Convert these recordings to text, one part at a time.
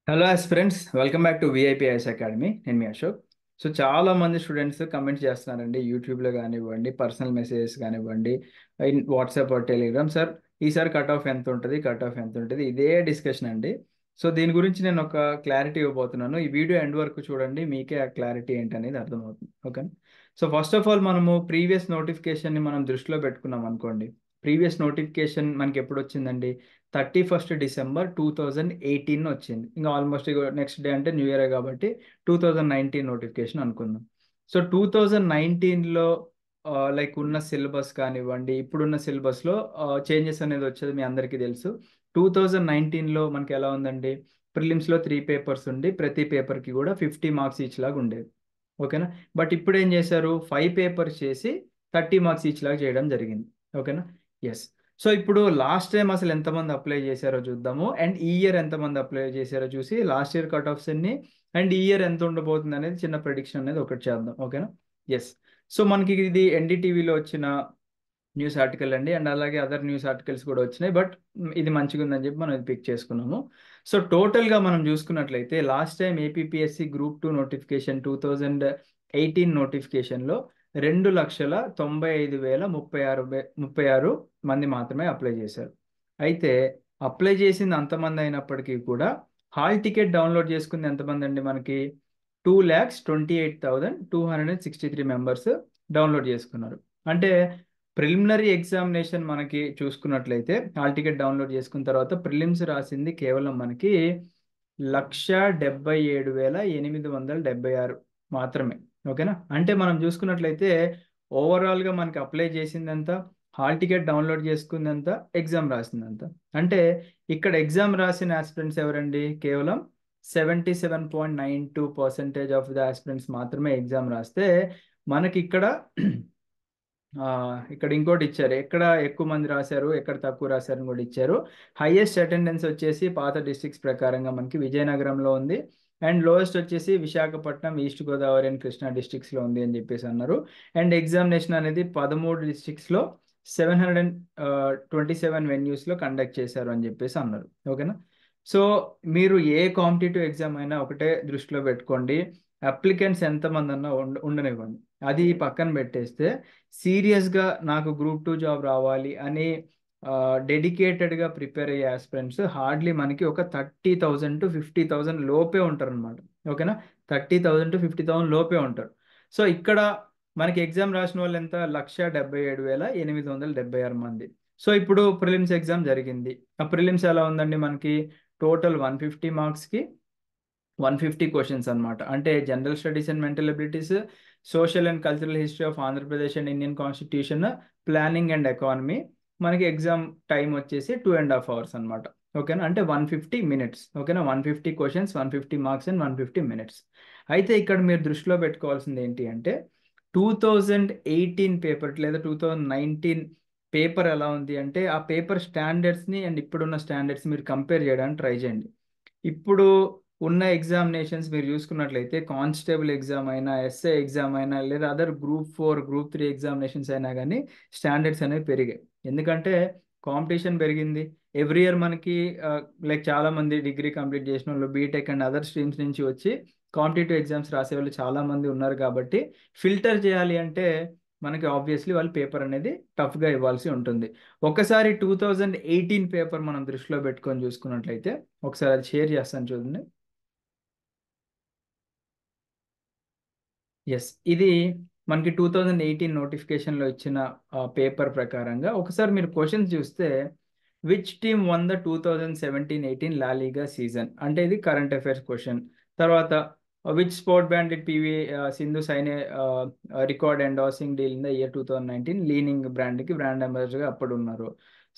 Hello friends, welcome back to VIPIS academy. నేను మీ Ashok. So చాలా మంది స్టూడెంట్స్ కమెంట్ చేస్తున్నారండి, యూట్యూబ్లో కానివ్వండి, పర్సనల్ మెసేజెస్ కానివ్వండి, ఇన్ వాట్సాప్ టెలిగ్రామ్. సార్, ఈసారి కట్ ఆఫ్ ఎంత ఉంటుంది, కట్ ఆఫ్ ఎంత ఉంటుంది, ఇదే డిస్కషన్ అండి. సో దీని గురించి నేను ఒక క్లారిటీ ఇవ్వబోతున్నాను. ఈ వీడియో ఎండ్ వరకు చూడండి, మీకే ఆ క్లారిటీ ఏంటనేది అర్థమవుతుంది. Okay. So first of all మనము ప్రీవియస్ నోటిఫికేషన్ని మనం దృష్టిలో పెట్టుకున్నాం అనుకోండి. ప్రీవియస్ నోటిఫికేషన్ మనకి ఎప్పుడు వచ్చిందండి? 31 డిసెంబర్ 2018 వచ్చింది. ఇంకా ఆల్మోస్ట్ నెక్స్ట్ డే అంటే న్యూ ఇయర్ కాబట్టి 2019 నోటిఫికేషన్ అనుకుందాం. సో 2019లో లైక్ ఉన్న సిలబస్ కానివ్వండి, ఇప్పుడున్న సిలబస్లో చేంజెస్ అనేది వచ్చేది మీ అందరికీ తెలుసు. 2019లో మనకి ఎలా ఉందండి? ప్రిలిమ్స్లో 3 పేపర్స్ ఉండి ప్రతి పేపర్కి కూడా 50 మార్క్స్ ఈచ్ లాగా ఉండేది. ఓకేనా. బట్ ఇప్పుడు ఏం చేశారు? 5 పేపర్స్ చేసి 30 మార్క్స్ ఈచ్ లాగా చేయడం జరిగింది. ఓకేనా. ఎస్. సో ఇప్పుడు లాస్ట్ టైం అసలు ఎంతమంది అప్లై చేశారో చూద్దాము, అండ్ ఈ ఇయర్ ఎంతమంది అప్లై చేశారో చూసి లాస్ట్ ఇయర్ కట్ ఆఫ్స్ ఎన్ని అండ్ ఈ ఇయర్ ఎంత ఉండబోతుంది అనేది చిన్న ప్రిడిక్షన్ అనేది ఒకటి చేద్దాం. ఓకేనా. ఎస్. సో మనకి ఇది ఎన్డీటీవీలో వచ్చిన న్యూస్ ఆర్టికల్ అండి, అండ్ అలాగే అదర్ న్యూస్ ఆర్టికల్స్ కూడా వచ్చినాయి. బట్ ఇది మంచిగా ఉందని చెప్పి మనం ఇది పిక్ చేసుకున్నాము. సో టోటల్గా మనం చూసుకున్నట్లయితే last time APPSC group 2 notification 2018 నోటిఫికేషన్లో 2,95,036 మంది మాత్రమే అప్లై చేశారు. అయితే అప్లై చేసింది అంతమంది అయినప్పటికీ కూడా హాల్ టికెట్ డౌన్లోడ్ చేసుకుంది ఎంతమంది అండి? మనకి 2,28,263 మెంబర్స్ డౌన్లోడ్ చేసుకున్నారు. అంటే ప్రిలిమినరీ ఎగ్జామినేషన్ మనకి చూసుకున్నట్లయితే హాల్ టికెట్ డౌన్లోడ్ చేసుకున్న తర్వాత ప్రిలిమ్స్ రాసింది కేవలం మనకి 1,77,876 మాత్రమే. ఓకేనా. అంటే మనం చూసుకున్నట్లయితే ఓవరాల్గా మనకి అప్లై చేసిందంత, హాల్ టికెట్ డౌన్లోడ్ చేసుకుందంత, ఎగ్జామ్ రాసిందంత. అంటే ఇక్కడ ఎగ్జామ్ రాసిన ఆస్పిరెంట్స్ ఎవరండి? కేవలం 77.92% ఆఫ్ ద ఆస్పిరెంట్స్ మాత్రమే ఎగ్జామ్ రాస్తే మనకి ఇక్కడ ఇంకోటి ఇచ్చారు, ఎక్కడ ఎక్కువ మంది రాశారు, ఎక్కడ తక్కువ రాశారు కూడా ఇచ్చారు. హైయెస్ట్ అటెండెన్స్ వచ్చేసి పాత డిస్ట్రిక్ట్స్ ప్రకారంగా మనకి విజయనగరంలో ఉంది, అండ్ లోయెస్ట్ వచ్చేసి విశాఖపట్నం, ఈస్ట్ గోదావరి అండ్ కృష్ణా డిస్ట్రిక్ట్స్లో ఉంది అని చెప్పేసి అన్నారు. అండ్ ఎగ్జామినేషన్ అనేది 13 డిస్ట్రిక్ట్స్లో 727 వెన్యూస్లో కండక్ట్ చేశారు అని చెప్పేసి అన్నారు. ఓకేనా. సో మీరు ఏ కాంపిటేటివ్ ఎగ్జామ్ అయినా ఒకటే దృష్టిలో పెట్టుకోండి, అప్లికెంట్స్ ఎంతమంది అన్నా ఉండనివ్వండి. అది పక్కన పెట్టేస్తే సీరియస్గా నాకు గ్రూప్ 2 జాబ్ రావాలి అని డెడికేటెడ్గా ప్రిపేర్ అయ్యే ఆస్పిరెంట్స్ హార్డ్లీ మనకి ఒక 30,000 to 50,000 లోపే ఉంటారు అనమాట. ఓకేనా. 30,000 to 50,000 లోపే ఉంటారు. సో ఇక్కడ మనకి ఎగ్జామ్ రాసిన వాళ్ళు ఎంత? 1,77,876 మంది. సో ఇప్పుడు ప్రిలిమ్స్ ఎగ్జామ్ జరిగింది. ఆ ప్రిలిమ్స్ ఎలా ఉందండి? మనకి టోటల్ 150 మార్క్స్కి 150 క్వశ్చన్స్ అన్నమాట. అంటే general studies and mental abilities, social and cultural history of Andhra Pradesh and Indian constitution, planning and economy. మనకి ఎగ్జామ్ టైం వచ్చేసి 2.5 hours అనమాట. ఓకేనా. అంటే 150 minutes. ఓకేనా. 150 క్వశ్చన్స్, 150 మార్క్స్ అండ్ 150 minutes. అయితే ఇక్కడ మీరు దృష్టిలో పెట్టుకోవాల్సింది ఏంటి అంటే 2018 పేపర్ లేదా 2019 పేపర్ ఎలా ఉంది అంటే ఆ పేపర్ స్టాండర్డ్స్ని అండ్ ఇప్పుడున్న స్టాండర్డ్స్ మీరు కంపేర్ చేయడానికి ట్రై చేయండి. ఇప్పుడు ఉన్న ఎగ్జామినేషన్స్ మీరు చూసుకున్నట్లయితే కానిస్టేబుల్ ఎగ్జామ్ అయినా, ఎస్ఐ ఎగ్జామ్ అయినా, లేదా అదర్ గ్రూప్ 4 గ్రూప్ 3 ఎగ్జామినేషన్స్ అయినా కానీ స్టాండర్డ్స్ అనేవి పెరిగాయి. ఎందుకంటే కాంపిటీషన్ పెరిగింది. ఎవ్రీ ఇయర్ మనకి లైక్ చాలా మంది డిగ్రీ కంప్లీట్ చేసిన వాళ్ళు, బీటెక్ అండ్ అదర్ స్ట్రీమ్స్ నుంచి వచ్చి కాంపిటేటివ్ ఎగ్జామ్స్ రాసే వాళ్ళు చాలా మంది ఉన్నారు. కాబట్టి ఫిల్టర్ చేయాలి అంటే మనకి ఆబ్వియస్లీ వాళ్ళు పేపర్ అనేది టఫ్గా ఇవ్వాల్సి ఉంటుంది. ఒకసారి 2018 పేపర్ మనం దృష్టిలో పెట్టుకొని చూసుకున్నట్లయితే ఒకసారి అది షేర్ చేస్తాను చూడండి. ఎస్. ఇది మనకి 2018 నోటిఫికేషన్లో ఇచ్చిన పేపర్ ప్రకారంగా ఒకసారి మీరు క్వశ్చన్స్ చూస్తే which team won the 2017-18 La Liga season అంటే ఇది కరెంట్ అఫైర్స్ క్వశ్చన్. తర్వాత which sport brand did PV Sindhu sign record endorsing deal in the year 2019 Li Ning బ్రాండ్కి బ్రాండ్ అంబాసిడర్గా అప్పుడు ఉన్నారు.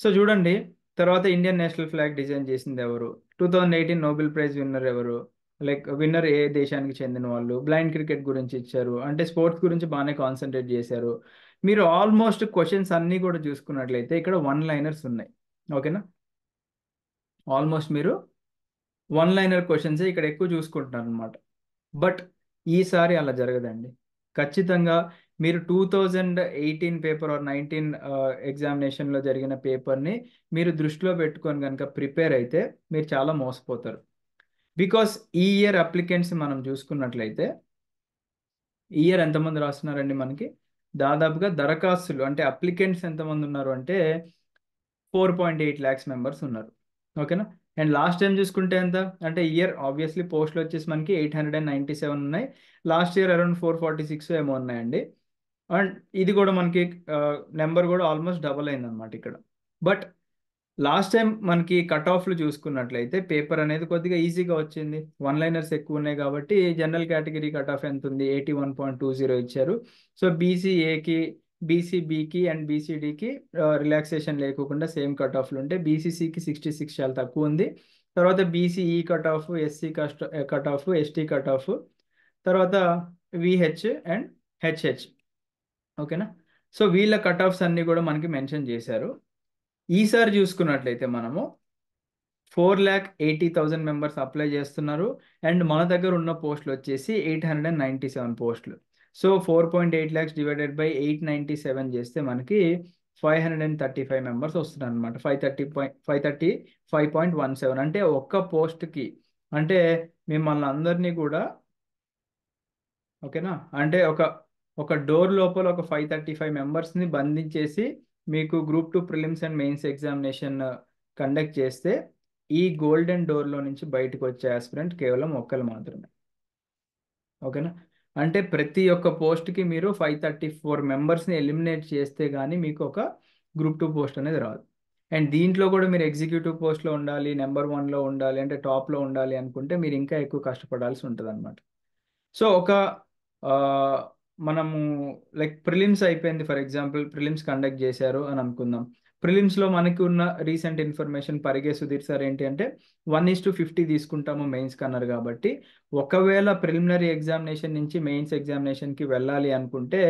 సో చూడండి. తర్వాత ఇండియన్ నేషనల్ ఫ్లాగ్ డిజైన్ చేసింది ఎవరు? 2018 నోబెల్ ప్రైజ్ విన్నర్ ఎవరు? లైక్ విన్నర్ ఏ దేశానికి చెందిన వాళ్ళు? బ్లైండ్ క్రికెట్ గురించి ఇచ్చారు. అంటే స్పోర్ట్స్ గురించి బాగానే కాన్సన్ట్రేట్ చేశారు. మీరు ఆల్మోస్ట్ క్వశ్చన్స్ అన్నీ కూడా చూసుకున్నట్లయితే ఇక్కడ వన్ లైనర్స్ ఉన్నాయి. ఓకేనా. ఆల్మోస్ట్ మీరు వన్ లైనర్ క్వశ్చన్స్ ఇక్కడ ఎక్కువ చూసుకుంటున్నారు అనమాట. బట్ ఈసారి అలా జరగదండి. ఖచ్చితంగా మీరు 2018 పేపర్ ఆర్ 19 ఎగ్జామినేషన్లో జరిగిన పేపర్ని మీరు దృష్టిలో పెట్టుకొని కనుక ప్రిపేర్ అయితే మీరు చాలా మోసపోతారు. బికాస్ ఈ ఇయర్ అప్లికెంట్స్ మనం చూసుకున్నట్లయితే ఈ ఇయర్ ఎంతమంది రాస్తున్నారండి మనకి దాదాపుగా దరఖాస్తులు అంటే అప్లికెంట్స్ ఎంతమంది ఉన్నారు అంటే 4.8 ల్యాక్స్ మెంబర్స్ ఉన్నారు. ఓకేనా. అండ్ లాస్ట్ టైం చూసుకుంటే ఎంత అంటే ఇయర్ ఆబ్వియస్లీ పోస్టులు వచ్చేసి మనకి 897 ఉన్నాయి. లాస్ట్ ఇయర్ అరౌండ్ 446 ఏమో ఉన్నాయండి. అండ్ ఇది కూడా మనకి నెంబర్ కూడా ఆల్మోస్ట్ డబల్ అయింది అనమాట ఇక్కడ. బట్ లాస్ట్ టైం మనకి కట్ ఆఫ్లు చూసుకున్నట్లయితే పేపర్ అనేది కొద్దిగా ఈజీగా వచ్చింది. వన్ లైనర్స్ ఎక్కువ ఉన్నాయి కాబట్టి జనరల్ కేటగిరీ కట్ ఆఫ్ ఎంత ఉంది 81.20 ఇచ్చారు. సో బీసీఏకి బీసీబీకి అండ్ బీసీడీకి రిలాక్సేషన్ లేకుండా సేమ్ కట్ ఆఫ్లు ఉంటే బీసీసీకి 66 చాలా తక్కువ ఉంది. తర్వాత BCE cut off, SC cut off, ST cut off, తర్వాత విహెచ్ అండ్ హెచ్హెచ్. ఓకేనా. సో వీళ్ళ కట్ ఆఫ్స్ అన్ని కూడా మనకి మెన్షన్ చేశారు. ఈసారి చూసుకున్నట్లయితే మనము 4,80,000 మెంబర్స్ అప్లై చేస్తున్నారు. అండ్ మన దగ్గర ఉన్న పోస్టులు వచ్చేసి 897 పోస్టులు. సో 4.8 ల్యాక్స్ డివైడెడ్ బై 897 చేస్తే మనకి 535 మెంబర్స్ వస్తున్నారు అనమాట. 535.17 అంటే ఒక్క పోస్ట్కి అంటే మిమ్మల్ని అందరినీ కూడా ఓకేనా అంటే ఒక డోర్ లోపల ఒక 535 మెంబర్స్ని బంధించేసి మీకు group 2 prelims and mains examination conduct చేస్తే ఈ గోల్డెన్ డోర్లో నుంచి బయటకు వచ్చే ఆస్పిరెంట్ కేవలం ఒక్కరు మాత్రమే. ఓకేనా. అంటే ప్రతి ఒక్క పోస్ట్కి మీరు 534 మెంబర్స్ని ఎలిమినేట్ చేస్తే కానీ మీకు ఒక గ్రూప్ 2 పోస్ట్ అనేది రాదు. అండ్ దీంట్లో కూడా మీరు ఎగ్జిక్యూటివ్ పోస్ట్లో ఉండాలి, నెంబర్ 1లో ఉండాలి అంటే టాప్లో ఉండాలి అనుకుంటే మీరు ఇంకా ఎక్కువ కష్టపడాల్సి ఉంటుంది అనమాట. సో ఆ, మనము లైక్ ప్రిలిమ్స్ అయిపోయింది, ఫర్ ఎగ్జాంపుల్ ప్రిలిమ్స్ కండక్ట్ చేశారు అని అనుకుందాం. ప్రిలిమ్స్లో మనకి ఉన్న రీసెంట్ ఇన్ఫర్మేషన్ పరిగే సుధీర్ సార్ ఏంటి అంటే 1:50 తీసుకుంటాము మెయిన్స్ కన్నారు కాబట్టి ఒకవేళ ప్రిలిమినరీ ఎగ్జామినేషన్ నుంచి మెయిన్స్ ఎగ్జామినేషన్కి వెళ్ళాలి అనుకుంటే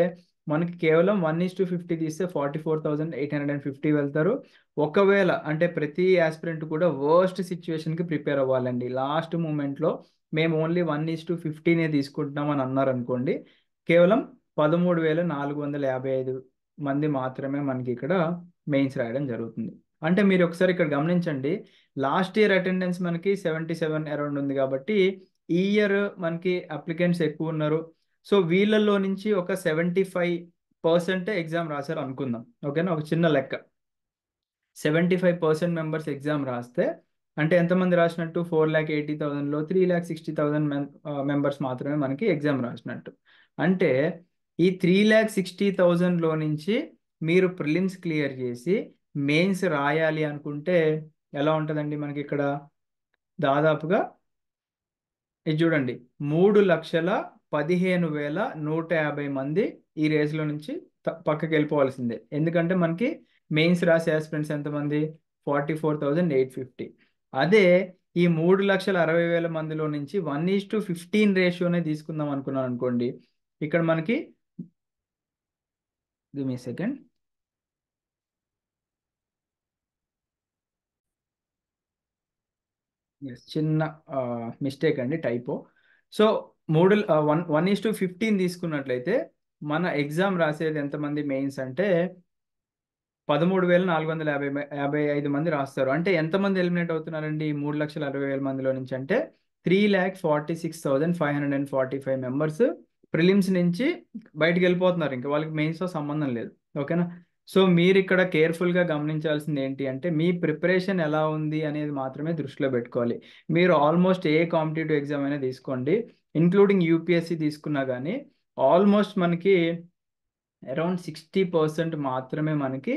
మనకి కేవలం 1:50 తీస్తే 44,850 వెళ్తారు. ఒకవేళ అంటే ప్రతి ఆస్పిరెంట్ కూడా వర్స్ట్ సిచ్యువేషన్కి ప్రిపేర్ అవ్వాలండి. లాస్ట్ మూమెంట్లో మేము ఓన్లీ 1:50 తీసుకుంటున్నాం అని అన్నారు అనుకోండి, కేవలం 13,455 మంది మాత్రమే మనకి ఇక్కడ మెయిన్స్ రాయడం జరుగుతుంది. అంటే మీరు ఒకసారి ఇక్కడ గమనించండి, లాస్ట్ ఇయర్ అటెండెన్స్ మనకి 77 అరౌండ్ ఉంది కాబట్టి ఈ ఇయర్ మనకి అప్లికెంట్స్ ఎక్కువ ఉన్నారు. సో వీళ్ళల్లో నుంచి ఒక 75% ఎగ్జామ్ రాశారు అనుకుందాం. ఓకేనా. ఒక చిన్న లెక్క 75% మెంబర్స్ ఎగ్జామ్ రాస్తే అంటే ఎంతమంది రాసినట్టు 4,80,000లో 3,60,000 మెంబర్స్ మాత్రమే మనకి ఎగ్జామ్ రాసినట్టు. అంటే ఈ 3,60,000లో నుంచి మీరు ప్రిలిమ్స్ క్లియర్ చేసి మెయిన్స్ రాయాలి అనుకుంటే ఎలా ఉంటుందండి మనకి ఇక్కడ దాదాపుగా ఇది చూడండి 3,15,150 మంది ఈ రేస్లో నుంచి పక్కకి వెళ్ళిపోవాల్సిందే. ఎందుకంటే మనకి మెయిన్స్ రాసే ఆస్పిరెంట్స్ ఎంతమంది 44,850. అదే ఈ 3,60,000 మందిలో నుంచి 1:15 రేషియోనే తీసుకుందాం అనుకున్నాను అనుకోండి, ఇక్కడ మనకి గివ్ మీ సెకండ్ చిన్న మిస్టేక్ అండి, టైపో. సో 1:15 తీసుకున్నట్లయితే మన ఎగ్జామ్ రాసేది ఎంతమంది మెయిన్స్ అంటే 13,455 మంది రాస్తారు. అంటే ఎంతమంది ఎలిమినేట్ అవుతున్నారండి 3,60,000 మందిలో నుంచి అంటే 3,46,545 మెంబర్స్ ప్రిలిమ్స్ నుంచి బయటకు వెళ్ళిపోతున్నారు. ఇంకా వాళ్ళకి మెయిన్స్తో సంబంధం లేదు. ఓకేనా. సో మీరు ఇక్కడ కేర్ఫుల్గా గమనించాల్సింది ఏంటి అంటే మీ ప్రిపరేషన్ ఎలా ఉంది అనేది మాత్రమే దృష్టిలో పెట్టుకోవాలి. మీరు ఆల్మోస్ట్ ఏ కాంపిటేటివ్ ఎగ్జామ్ అయినా తీసుకోండి, ఇంక్లూడింగ్ యూపీఎస్సీ తీసుకున్నా కానీ ఆల్మోస్ట్ మనకి అరౌండ్ 60% మాత్రమే మనకి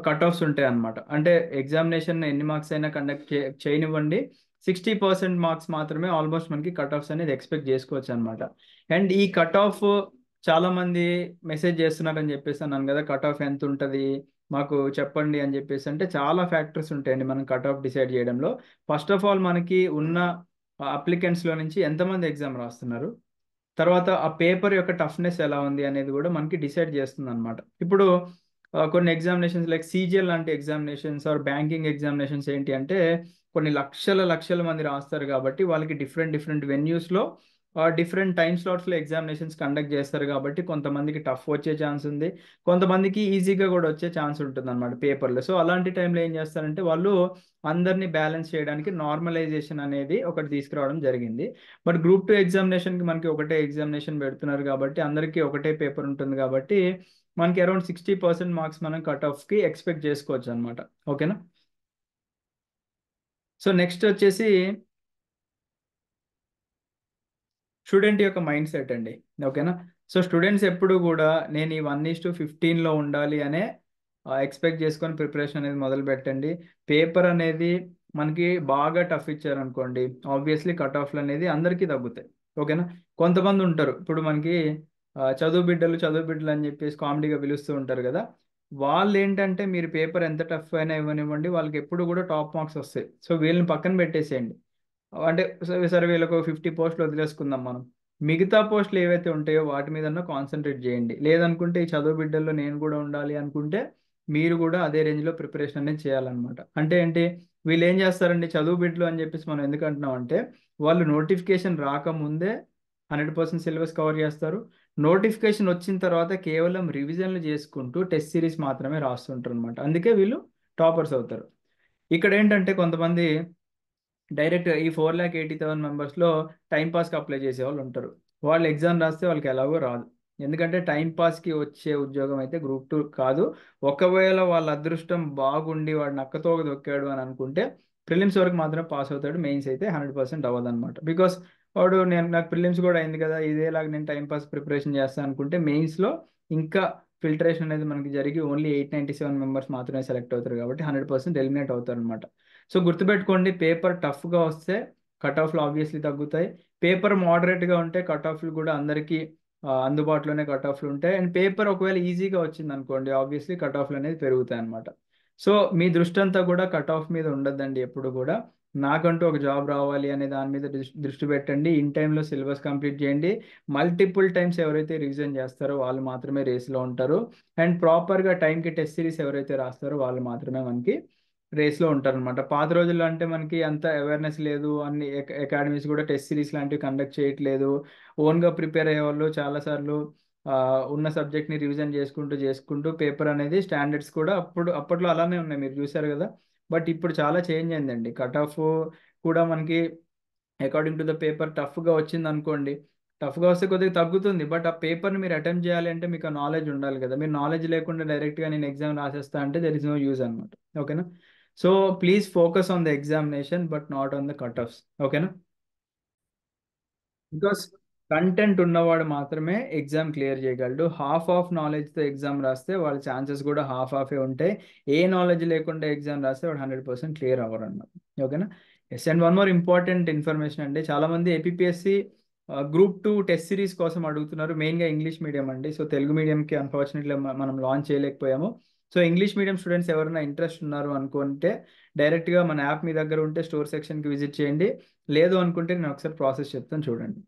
కట్ ఆఫ్స్ ఉంటాయి అన్నమాట. అంటే ఎగ్జామినేషన్ ఎన్ని మార్క్స్ అయినా కండక్ట్ చేయనివ్వండి, 60% మార్క్స్ మాత్రమే ఆల్మోస్ట్ మనకి కట్ ఆఫ్స్ అనేది ఎక్స్పెక్ట్ చేసుకోవచ్చు అనమాట. అండ్ ఈ కట్ ఆఫ్ చాలా మంది మెసేజ్ చేస్తున్నారని చెప్పేసి అన్నాను కదా, కట్ ఆఫ్ ఎంత ఉంటుంది మాకు చెప్పండి అని చెప్పేసి. అంటే చాలా ఫ్యాక్టర్స్ ఉంటాయండి మనం కట్ ఆఫ్ డిసైడ్ చేయడంలో. ఫస్ట్ ఆఫ్ ఆల్ మనకి ఉన్న అప్లికెంట్స్లో నుంచి ఎంతమంది ఎగ్జామ్ రాస్తున్నారు, తర్వాత ఆ పేపర్ యొక్క టఫ్నెస్ ఎలా ఉంది అనేది కూడా మనకి డిసైడ్ చేస్తుంది అనమాట. ఇప్పుడు కొన్ని ఎగ్జామినేషన్స్ లైక్ సీజిఎల్ లాంటి ఎగ్జామినేషన్స్ ఆర్ బ్యాంకింగ్ ఎగ్జామినేషన్స్ ఏంటి అంటే కొన్ని లక్షల మంది రాస్తారు కాబట్టి వాళ్ళకి డిఫరెంట్ వెన్యూస్లో డిఫరెంట్ టైమ్ స్లాట్స్లో ఎగ్జామినేషన్స్ కండక్ట్ చేస్తారు కాబట్టి కొంతమందికి టఫ్ వచ్చే ఛాన్స్ ఉంది, కొంతమందికి ఈజీగా కూడా వచ్చే ఛాన్స్ ఉంటుంది అనమాట పేపర్లో. సో అలాంటి టైంలో ఏం చేస్తారంటే వాళ్ళు అందరినీ బ్యాలెన్స్ చేయడానికి నార్మలైజేషన్ అనేది ఒకటి తీసుకురావడం జరిగింది. బట్ గ్రూప్ 2 ఎగ్జామినేషన్కి మనకి ఒకటే ఎగ్జామినేషన్ పెడుతున్నారు కాబట్టి అందరికీ ఒకటే పేపర్ ఉంటుంది కాబట్టి మనకి అరౌండ్ 60% మార్క్స్ మనం కట్ ఆఫ్కి ఎక్స్పెక్ట్ చేసుకోవచ్చు అనమాట. ఓకేనా. సో నెక్స్ట్ వచ్చేసి స్టూడెంట్ యొక్క మైండ్ సెట్ అండి. ఓకేనా. సో స్టూడెంట్స్ ఎప్పుడు కూడా నేను ఈ 1:15లో ఉండాలి అనే ఎక్స్పెక్ట్ చేసుకొని ప్రిపరేషన్ అనేది మొదలు పెట్టండి. పేపర్ అనేది మనకి బాగా టఫ్ ఇచ్చారనుకోండి, ఆబ్వియస్లీ కట్ ఆఫ్లు అనేది అందరికీ తగ్గుతాయి. ఓకేనా. కొంతమంది ఉంటారు ఇప్పుడు మనకి చదువు బిడ్డలు అని చెప్పేసి కామెడీగా పిలుస్తూ ఉంటారు కదా. వాళ్ళు ఏంటంటే మీరు పేపర్ ఎంత టఫ్ అయినా ఇవ్వనివ్వండి, వాళ్ళకి ఎప్పుడు కూడా టాప్ మార్క్స్ వస్తాయి. సో వీళ్ళని పక్కన పెట్టేసేయండి. అంటే సరే వీళ్ళకు 50 పోస్టులు వదిలేసుకుందాం మనం. మిగతా పోస్టులు ఏవైతే ఉంటాయో వాటి మీద కాన్సన్ట్రేట్ చేయండి. లేదనుకుంటే ఈ చదువు బిడ్డల్లో నేను కూడా ఉండాలి అనుకుంటే మీరు కూడా అదే రేంజ్లో ప్రిపరేషన్ అనేది చేయాలన్నమాట. అంటే ఏంటి, వీళ్ళు ఏం చేస్తారండి చదువు బిడ్డలు అని చెప్పేసి మనం ఎందుకు అంటున్నాం అంటే వాళ్ళు నోటిఫికేషన్ రాకముందే 100% సిలబస్ కవర్ చేస్తారు. నోటిఫికేషన్ వచ్చిన తర్వాత కేవలం రివిజన్లు చేసుకుంటూ టెస్ట్ సిరీస్ మాత్రమే రాస్తుంటారు అనమాట. అందుకే వీళ్ళు టాపర్స్ అవుతారు. ఇక్కడ ఏంటంటే కొంతమంది డైరెక్ట్ ఈ 4,80,000 మెంబర్స్లో టైంపాస్కి అప్లై చేసే వాళ్ళు ఉంటారు. వాళ్ళు ఎగ్జామ్ రాస్తే వాళ్ళకి ఎలాగో రాదు. ఎందుకంటే టైంపాస్కి వచ్చే ఉద్యోగం అయితే గ్రూప్ 2 కాదు. ఒకవేళ వాళ్ళ అదృష్టం బాగుండి వాడు నక్కతోక దొక్కాడు అని అనుకుంటే ప్రిలిమ్స్ వరకు మాత్రం పాస్ అవుతాడు, మెయిన్స్ అయితే 100% అవ్వదు అనమాట. బికాస్ వాడు నాకు ప్రిలిమ్స్ కూడా అయింది కదా, ఇదేలాగా నేను టైంపాస్ ప్రిపరేషన్ చేస్తాను అనుకుంటే మెయిన్స్లో ఇంకా ఫిల్టరేషన్ అనేది మనకి జరిగి ఓన్లీ 897 మెంబర్స్ మాత్రమే సెలెక్ట్ అవుతారు కాబట్టి 100% ఎలిమినేట్ అవుతారు అనమాట. సో గుర్తుపెట్టుకోండి, పేపర్ టఫ్గా వస్తే కట్ ఆఫ్లు ఆబ్వియస్లీ తగ్గుతాయి. పేపర్ మోడరేట్గా ఉంటే కట్ ఆఫ్లు కూడా అందరికీ అందుబాటులోనే కట్ ఆఫ్లు ఉంటాయి. అండ్ పేపర్ ఒకవేళ ఈజీగా వచ్చింది అనుకోండి ఆబ్వియస్లీ కట్ ఆఫ్లు అనేది పెరుగుతాయి అనమాట. సో మీ దృష్టి అంతా కూడా కట్ ఆఫ్ మీద ఉండద్దండి. ఎప్పుడు కూడా నాకంటూ ఒక జాబ్ రావాలి అనే దాని మీద దృష్టి పెట్టండి. ఇన్ టైంలో సిలబస్ కంప్లీట్ చేయండి. మల్టిపుల్ టైమ్స్ ఎవరైతే రివిజన్ చేస్తారో వాళ్ళు మాత్రమే రేస్లో ఉంటారు. అండ్ ప్రాపర్గా టైంకి టెస్ట్ సిరీస్ ఎవరైతే రాస్తారో వాళ్ళు మాత్రమే మనకి రేస్లో ఉంటారనమాట. పాత రోజుల్లో అంటే మనకి అంత అవేర్నెస్ లేదు, అన్ని అకాడమీస్ కూడా టెస్ట్ సిరీస్ లాంటివి కండక్ట్ చేయట్లేదు. ఓన్గా ప్రిపేర్ అయ్యేవాళ్ళు చాలాసార్లు ఉన్న సబ్జెక్ట్ని రివిజన్ చేసుకుంటూ పేపర్ అనేది స్టాండర్డ్స్ కూడా అప్పట్లో అలానే ఉన్నాయి, మీరు చూశారు కదా. బట్ ఇప్పుడు చాలా చేంజ్ అయిందండి. కట్ ఆఫ్ కూడా మనకి అకార్డింగ్ టు ద పేపర్ టఫ్గా వచ్చింది అనుకోండి, టఫ్గా వస్తే కొద్దిగా తగ్గుతుంది. బట్ ఆ పేపర్ని మీరు అటెంప్ట్ చేయాలి అంటే మీకు ఆ నాలెడ్జ్ ఉండాలి కదా. మీరు నాలెడ్జ్ లేకుండా డైరెక్ట్గా నేను ఎగ్జామ్ రాసేస్తా అంటే దెర్ ఇస్ నో యూజ్ అనమాట. ఓకేనా. So please focus on the examination but not on the cut offs. ఓకేనా. బికాస్ కంటెంట్ ఉన్నవాడు మాత్రమే ఎగ్జామ్ క్లియర్ చేయగలడు. హాఫ్ ఆఫ్ నాలెడ్జ్తో ఎగ్జామ్ రాస్తే వాళ్ళ ఛాన్సెస్ కూడా హాఫే ఉంటాయి. ఏ నాలెడ్జ్ లేకుండా ఎగ్జామ్ రాస్తే వాడు 100% క్లియర్ అవ్వరు అన్నమాట. ఓకేనా. Yes. And one more important information అండి, చాలామంది ఏపీఎస్సి గ్రూప్ 2 టెస్ట్ సిరీస్ కోసం అడుగుతున్నారు. మెయిన్గా ఇంగ్లీష్ మీడియం అండి. సో తెలుగు మీడియంకి అన్ఫార్చునేట్లీ మనం లాంచ్ చేయలేకపోయాము. సో ఇంగ్లీష్ మీడియం స్టూడెంట్స్ ఎవరైనా ఇంట్రెస్ట్ ఉన్నారు అనుకుంటే డైరెక్ట్గా మన యాప్ మీ దగ్గర ఉంటే స్టోర్ సెక్షన్కి విజిట్ చేయండి. లేదు అనుకుంటే నేను ఒకసారి ప్రాసెస్ చెప్తాను చూడండి.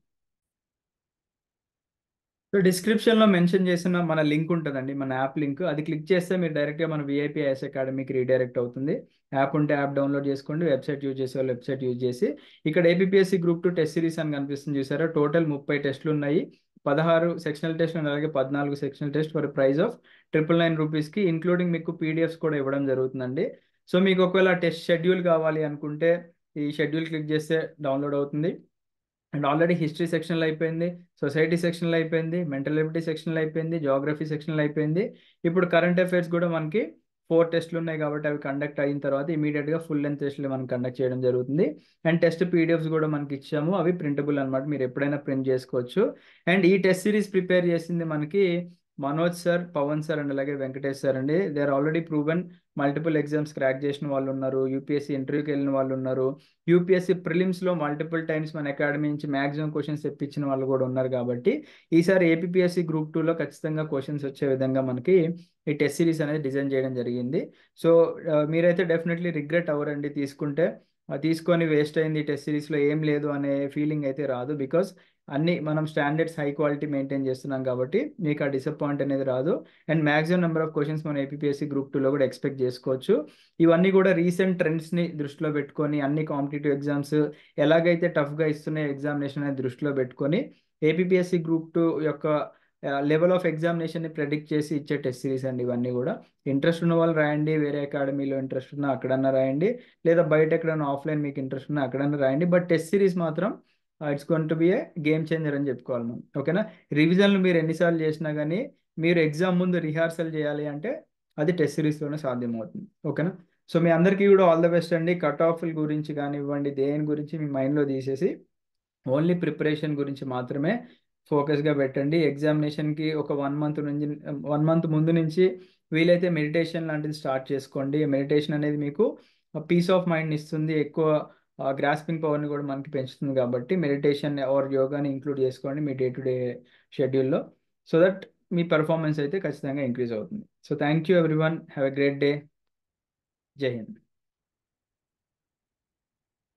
సో డిస్క్రిప్షన్లో మెన్షన్ చేసిన మన లింక్ ఉంటుందండి, మన యాప్ లింక్. అది క్లిక్ చేస్తే మీరు డైరెక్ట్గా మన విఐపి ఐఎస్ అకాడమీకి రీడైరెక్ట్ అవుతుంది. యాప్ ఉంటే యాప్ డౌన్లోడ్ చేసుకోండి, వెబ్సైట్ యూజ్ చేసే వాళ్ళు వెబ్సైట్ యూజ్ చేసి ఇక్కడ ఏపీఎస్సి గ్రూప్ 2 టెస్ట్ సిరీస్ అని కనిపిస్తుంది చూసారా. టోటల్ 30 టెస్టులు ఉన్నాయి. 16 సెక్షనల్ టెస్ట్ అలాగే 14 sectional test for price of 999 రూపీస్కి, ఇంక్లూడింగ్ మీకు పీడిఎఫ్స్ కూడా ఇవ్వడం జరుగుతుందండి. సో మీకు ఒకవేళ టెస్ట్ షెడ్యూల్ కావాలి అనుకుంటే ఈ షెడ్యూల్ క్లిక్ చేస్తే డౌన్లోడ్ అవుతుంది. అండ్ ఆల్రెడీ హిస్టరీ సెక్షన్లో అయిపోయింది, సొసైటీ సెక్షన్లో అయిపోయింది, మెంటల్ ఎబిలిటీ సెక్షన్లో అయిపోయింది, జాగ్రఫీ సెక్షన్లో అయిపోయింది. ఇప్పుడు కరెంట్ అఫైర్స్ కూడా మనకి 4 టెస్టులు ఉన్నాయి కాబట్టి అవి కండక్ట్ అయిన తర్వాత ఇమీడియట్గా ఫుల్ లెంత్ టెస్టులు మనం కండక్ట్ చేయడం జరుగుతుంది. అండ్ టెస్ట్ పీడిఎఫ్స్ కూడా మనకి ఇచ్చాము, అవి ప్రింటబుల్ అనమాట, మీరు ఎప్పుడైనా ప్రింట్ చేసుకోవచ్చు. అండ్ ఈ టెస్ట్ సిరీస్ ప్రిపేర్ చేసింది మనకి Manoj sir, Pavan sir and అలాగే వెంకటేష్ సార్ అండి. They are already proven multiple exams crack చేసిన వాళ్ళు ఉన్నారు, యూపీఎస్సీ ఇంటర్వ్యూకి వెళ్ళిన వాళ్ళు ఉన్నారు, యూపీఎస్సీ ప్రిలిమ్స్లో మల్టిపుల్ టైమ్స్ మన అకాడమీ నుంచి మ్యాక్సిమం క్వశ్చన్స్ తెప్పించిన వాళ్ళు కూడా ఉన్నారు. కాబట్టి ఈసారి ఏపీఎస్సీ గ్రూప్ 2లో ఖచ్చితంగా క్వశ్చన్స్ వచ్చే విధంగా మనకి ఈ టెస్ట్ సిరీస్ అనేది డిజైన్ చేయడం జరిగింది. సో మీరైతే డెఫినెట్లీ రిగ్రెట్ అవ్వరండి తీసుకుంటే. తీసుకొని వేస్ట్ అయింది టెస్ట్ సిరీస్లో ఏం లేదు అనే ఫీలింగ్ అయితే రాదు. బికాస్ అన్ని మనం స్టాండర్డ్స్ హై క్వాలిటీ మెయింటైన్ చేస్తున్నాం కాబట్టి మీకు ఆ డిసప్పాయింట్ అనేది రాదు. And maximum number of questions మనం ఏపీఎస్సి గ్రూప్ 2లో కూడా ఎక్స్పెక్ట్ చేసుకోవచ్చు. ఇవన్నీ కూడా రీసెంట్ ట్రెండ్స్ని దృష్టిలో పెట్టుకొని అన్ని కాంపిటేటివ్ ఎగ్జామ్స్ ఎలాగైతే టఫ్గా ఇస్తున్నాయి ఎగ్జామినేషన్ అనేది దృష్టిలో పెట్టుకొని ఏపీఎస్సి గ్రూప్ 2 యొక్క లెవెల్ ఆఫ్ ఎగ్జామినేషన్ని ప్రెడిక్ట్ చేసి ఇచ్చే టెస్ట్ సిరీస్ అండి ఇవన్నీ కూడా. ఇంట్రెస్ట్ ఉన్న వాళ్ళు రాయండి, వేరే అకాడమీలో ఇంట్రెస్ట్ ఉన్నా అక్కడన్నా రాయండి, లేదా బయట ఎక్కడైనా ఆఫ్లైన్ మీకు ఇంట్రెస్ట్ ఉన్నా అక్కడన్నా రాయండి. బట్ టెస్ట్ సిరీస్ మాత్రం it's going to be A game changer అని చెప్పుకోవాలి మనం. ఓకేనా? రివిజన్లు మీరు ఎన్నిసార్లు చేసినా కానీ మీరు ఎగ్జామ్ ముందు రిహార్సల్ చేయాలి అంటే అది టెస్ట్ సిరీస్లోనే సాధ్యమవుతుంది. ఓకేనా? సో మీ అందరికీ కూడా ఆల్ ద బెస్ట్ అండి. కట్ ఆఫ్ల గురించి కానివ్వండి, దేని గురించి మీ మైండ్లో తీసేసి ఓన్లీ ప్రిపరేషన్ గురించి మాత్రమే ఫోకస్గా పెట్టండి. ఎగ్జామినేషన్కి ఒక 1 మంత్ నుంచి 1 మంత్ ముందు నుంచి వీలైతే మెడిటేషన్ లాంటిది స్టార్ట్ చేసుకోండి. మెడిటేషన్ అనేది మీకు పీస్ ఆఫ్ మైండ్ ఇస్తుంది, ఎక్కువ గ్రాస్పింగ్ పవర్ని కూడా మనకి పెంచుతుంది. కాబట్టి మెడిటేషన్ ఆర్ యోగాని ఇంక్లూడ్ చేసుకోండి మీ డే టు డే షెడ్యూల్లో. సో దట్ మీ పెర్ఫార్మెన్స్ అయితే ఖచ్చితంగా ఇంక్రీజ్ అవుతుంది. So thank you everyone, have a great day. జై హింద్.